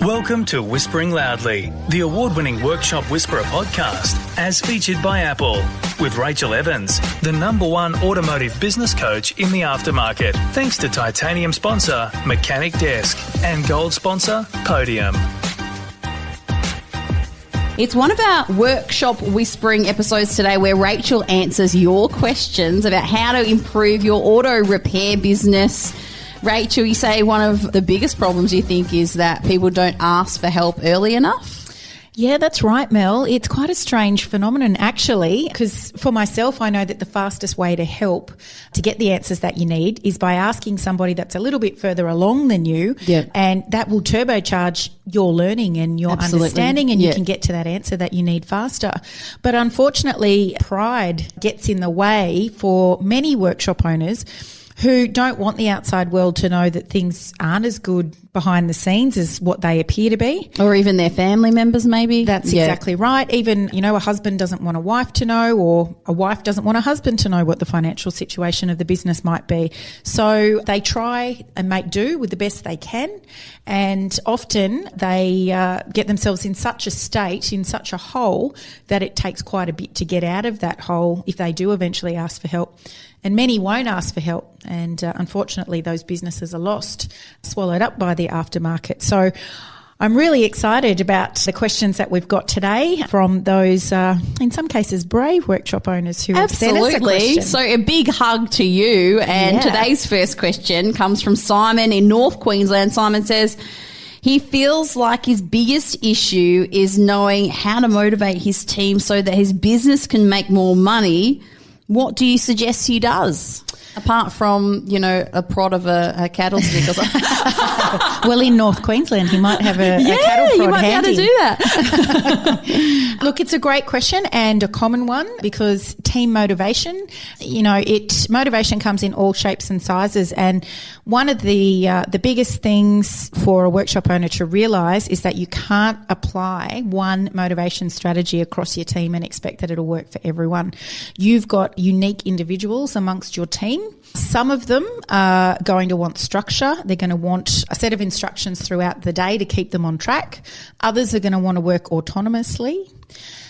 Welcome to Whispering Loudly, the award-winning Workshop Whisperer podcast, as featured by Apple, with Rachael Evans, the #1 automotive business coach in the aftermarket, thanks to titanium sponsor Mechanic Desk and gold sponsor Podium. It's one of our Workshop Whispering episodes today where Rachael answers your questions about how to improve your auto repair business. Rachael, you say one of the biggest problems you think is that people don't ask for help early enough? Yeah, that's right, Mel. It's quite a strange phenomenon, actually, because for myself, I know that the fastest way to help to get the answers that you need is by asking somebody that's a little bit further along than you, and that will turbocharge your learning and your understanding, and you can get to that answer that you need faster. But unfortunately, pride gets in the way for many workshop owners who don't want the outside world to know that things aren't as good behind the scenes as what they appear to be. Or even their family members, maybe. That's exactly right. Even, a husband doesn't want a wife to know, or a wife doesn't want a husband to know what the financial situation of the business might be. So they try and make do with the best they can, and often they get themselves in such a state, in such a hole, that it takes quite a bit to get out of that hole if they do eventually ask for help. And many won't ask for help, and unfortunately those businesses are lost, swallowed up by the aftermarket. So I'm really excited about the questions that we've got today from those, in some cases, brave workshop owners who have sent us a question. So a big hug to you. And today's first question comes from Simon in North Queensland. Simon says he feels like his biggest issue is knowing how to motivate his team so that his business can make more money. What do you suggest he does? Apart from, a prod of a cattle stick or something. Well, in North Queensland, he might have a cattle prod you might handy. be able to do that. Look, it's a great question and a common one, because team motivation, motivation comes in all shapes and sizes. And one of the biggest things for a workshop owner to realise is that you can't apply one motivation strategy across your team and expect that it'll work for everyone. You've got unique individuals amongst your team. Some of them are going to want structure. They're going to want a set of instructions throughout the day to keep them on track. Others are going to want to work autonomously.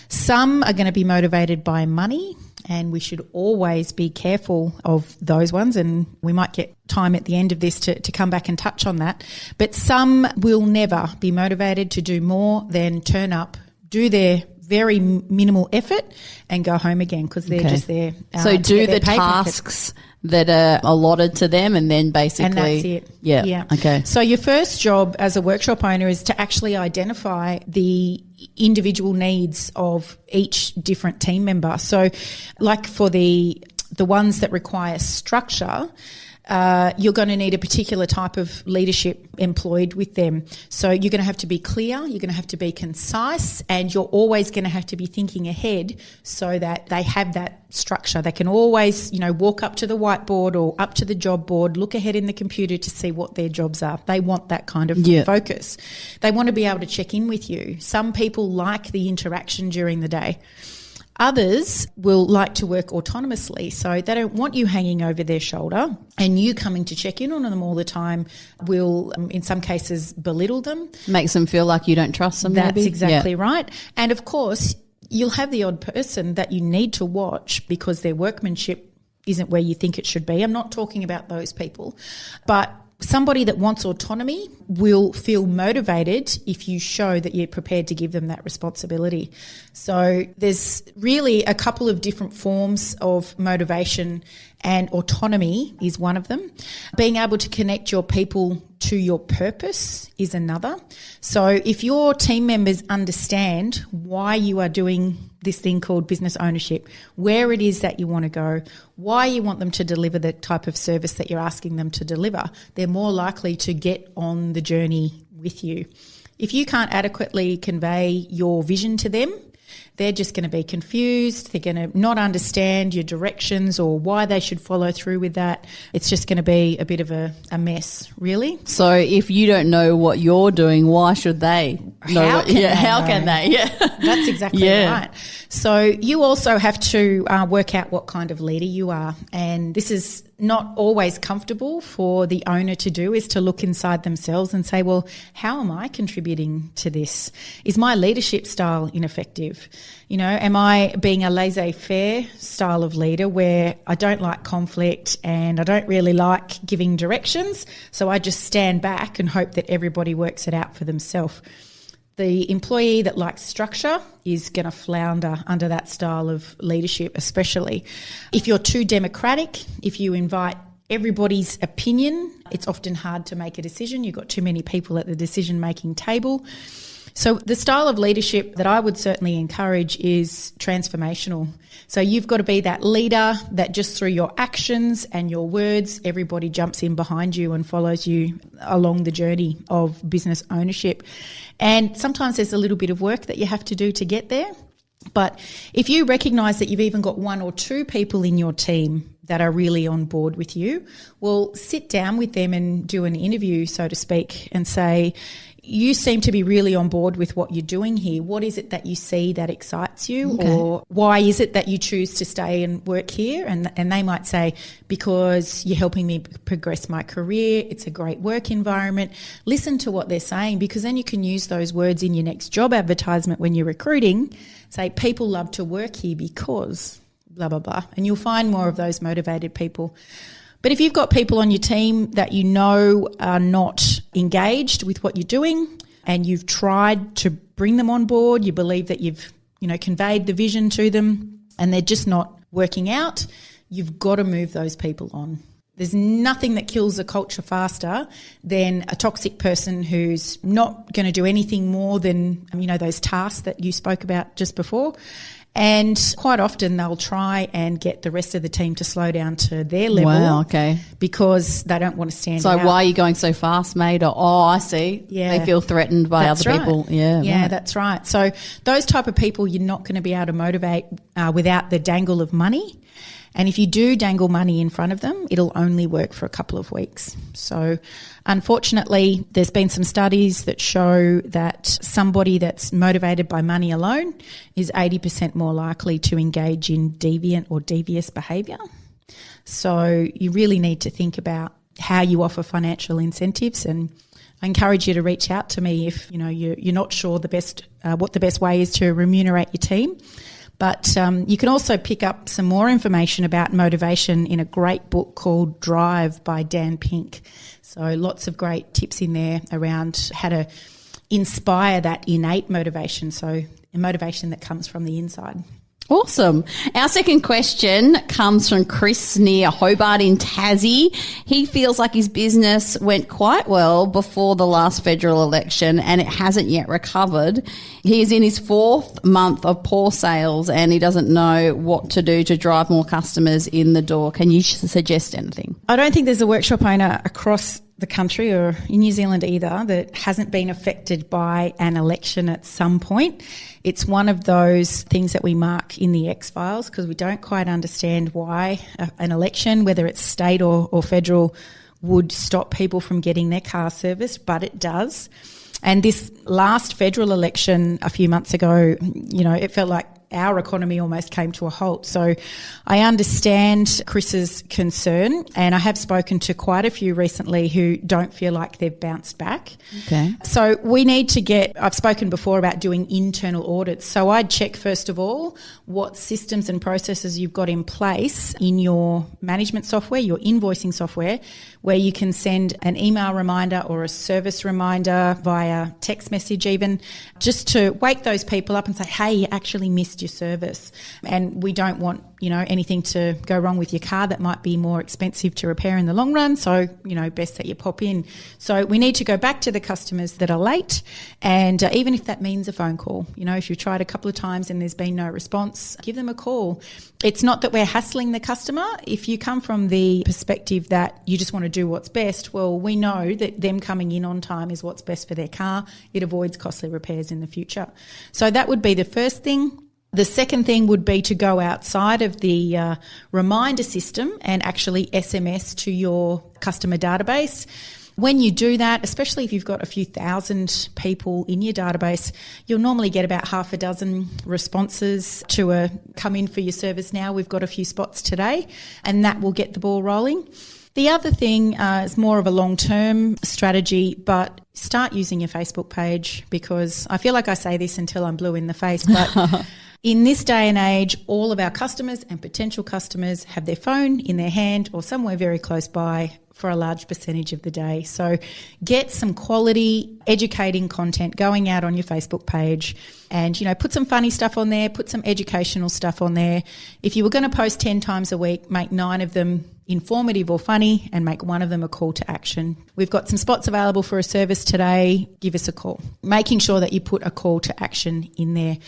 Some are going to be motivated by money, and we should always be careful of those ones, and we might get time at the end of this to come back and touch on that. But some will never be motivated to do more than turn up, do their very minimal effort and go home again, because they're just there. So do the tasks that are allotted to them, and then basically... And that's it. Yeah. Okay. So your first job as a workshop owner is to actually identify the individual needs of each different team member. So like for the ones that require structure, you're going to need a particular type of leadership employed with them. So you're going to have to be clear, you're going to have to be concise, and you're always going to have to be thinking ahead so that they have that structure. They can always, walk up to the whiteboard or up to the job board, look ahead in the computer to see what their jobs are. They want that kind of focus. They want to be able to check in with you. Some people like the interaction during the day. Others will like to work autonomously, so they don't want you hanging over their shoulder, and you coming to check in on them all the time will, in some cases, belittle them. Makes them feel like you don't trust them. That's exactly right. And of course, you'll have the odd person that you need to watch because their workmanship isn't where you think it should be. I'm not talking about those people, but somebody that wants autonomy will feel motivated if you show that you're prepared to give them that responsibility. So there's really a couple of different forms of motivation, and autonomy is one of them. Being able to connect your people to your purpose is another. So if your team members understand why you are doing this thing called business ownership, where it is that you want to go, why you want them to deliver the type of service that you're asking them to deliver, they're more likely to get on the journey with you. If you can't adequately convey your vision to them, they're just going to be confused. They're going to not understand your directions or why they should follow through with that. It's just going to be a bit of a mess, really. So if you don't know what you're doing, why should they? How can they? Yeah. That's exactly right. So you also have to work out what kind of leader you are. And this is not always comfortable for the owner to do, is to look inside themselves and say, well, how am I contributing to this? Is my leadership style ineffective? Am I being a laissez-faire style of leader where I don't like conflict and I don't really like giving directions, so I just stand back and hope that everybody works it out for themselves? The employee that likes structure is going to flounder under that style of leadership, especially. If you're too democratic, if you invite everybody's opinion, it's often hard to make a decision. You've got too many people at the decision-making table. So the style of leadership that I would certainly encourage is transformational. So you've got to be that leader that just through your actions and your words, everybody jumps in behind you and follows you along the journey of business ownership. And sometimes there's a little bit of work that you have to do to get there. But if you recognise that you've even got one or two people in your team that are really on board with you, well, sit down with them and do an interview, so to speak, and say, you seem to be really on board with what you're doing here. What is it that you see that excites you? Okay. Or why is it that you choose to stay and work here? And they might say, because you're helping me progress my career. It's a great work environment. Listen to what they're saying, because then you can use those words in your next job advertisement when you're recruiting. Say, people love to work here because blah, blah, blah. And you'll find more of those motivated people. But if you've got people on your team that you know are not engaged with what you're doing and you've tried to bring them on board, you believe that you've, conveyed the vision to them and they're just not working out, you've got to move those people on. There's nothing that kills a culture faster than a toxic person who's not going to do anything more than, those tasks that you spoke about just before. And quite often they'll try and get the rest of the team to slow down to their level. Wow, okay. Because they don't want to stand out. So why are you going so fast, mate? Or, I see. Yeah. They feel threatened by other people. Yeah, right. That's right. So those type of people you're not going to be able to motivate without the dangle of money. And if you do dangle money in front of them, it'll only work for a couple of weeks. So unfortunately, there's been some studies that show that somebody that's motivated by money alone is 80% more likely to engage in deviant or devious behaviour. So you really need to think about how you offer financial incentives, and I encourage you to reach out to me if you're not sure what the best way is to remunerate your team. But you can also pick up some more information about motivation in a great book called Drive by Dan Pink. So lots of great tips in there around how to inspire that innate motivation, so a motivation that comes from the inside. Awesome. Our second question comes from Chris near Hobart in Tassie. He feels like his business went quite well before the last federal election and it hasn't yet recovered. He is in his 4th month of poor sales and he doesn't know what to do to drive more customers in the door. Can you suggest anything? I don't think there's a workshop owner across the country or in New Zealand either that hasn't been affected by an election at some point. It's one of those things that we mark in the X-Files because we don't quite understand why an election, whether it's state or federal, would stop people from getting their car serviced, but it does. And this last federal election a few months ago, it felt like our economy almost came to a halt. So I understand Chris's concern, and I have spoken to quite a few recently who don't feel like they've bounced back. Okay. So we need to I've spoken before about doing internal audits. So I'd check first of all what systems and processes you've got in place in your management software, your invoicing software, where you can send an email reminder or a service reminder via text message even, just to wake those people up and say, hey, you actually missed your service. And we don't want, anything to go wrong with your car that might be more expensive to repair in the long run. So, best that you pop in. So we need to go back to the customers that are late. And even if that means a phone call, if you've tried a couple of times and there's been no response, give them a call. It's not that we're hassling the customer. If you come from the perspective that you just want to do what's best, well, we know that them coming in on time is what's best for their car. It avoids costly repairs in the future. So that would be the first thing. The second thing would be to go outside of the reminder system and actually SMS to your customer database. When you do that, especially if you've got a few thousand people in your database, you'll normally get about half a dozen responses to a come in for your service now. We've got a few spots today, and that will get the ball rolling. The other thing is more of a long-term strategy, but start using your Facebook page, because I feel like I say this until I'm blue in the face, but in this day and age, all of our customers and potential customers have their phone in their hand or somewhere very close by for a large percentage of the day. So get some quality educating content going out on your Facebook page, and, put some funny stuff on there, put some educational stuff on there. If you were going to post 10 times a week, make 9 of them informative or funny and make 1 of them a call to action. We've got some spots available for a service today. Give us a call. Making sure that you put a call to action in there.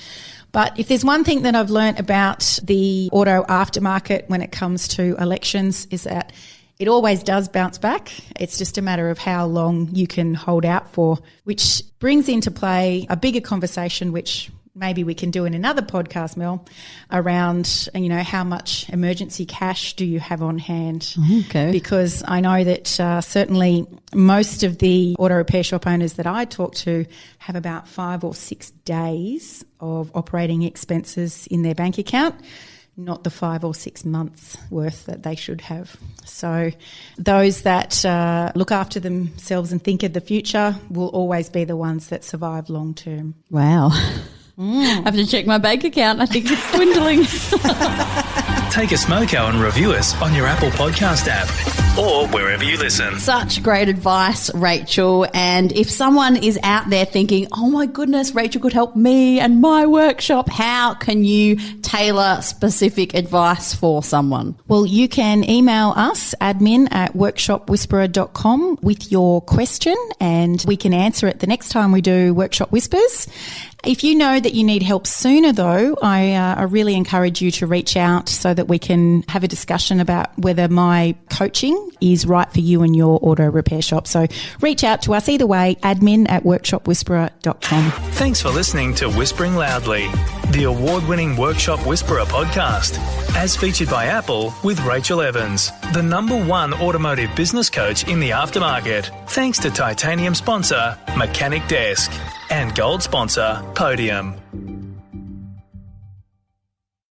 But if there's one thing that I've learnt about the auto aftermarket when it comes to elections, is that it always does bounce back. It's just a matter of how long you can hold out for, which brings into play a bigger conversation, which maybe we can do in another podcast, Mel, around, how much emergency cash do you have on hand? Okay. Because I know that certainly most of the auto repair shop owners that I talk to have about 5 or 6 days of operating expenses in their bank account, not the 5 or 6 months worth that they should have. So those that look after themselves and think of the future will always be the ones that survive long term. Wow. I have to check my bank account. I think it's dwindling. Take a smoko and review us on your Apple Podcast app or wherever you listen. Such great advice, Rachel. And if someone is out there thinking, oh my goodness, Rachel could help me and my workshop, how can you tailor specific advice for someone? Well, you can email us, admin@workshopwhisperer.com, with your question, and we can answer it the next time we do Workshop Whispers. If you know that you need help sooner, though, I really encourage you to reach out so that we can have a discussion about whether my coaching is right for you and your auto repair shop. So reach out to us either way, admin@workshopwhisperer.com. Thanks for listening to Whispering Loudly, the award-winning Workshop Whisperer podcast, as featured by Apple with Rachael Evans, the #1 automotive business coach in the aftermarket. Thanks to titanium sponsor Mechanic Desk and gold sponsor Podium.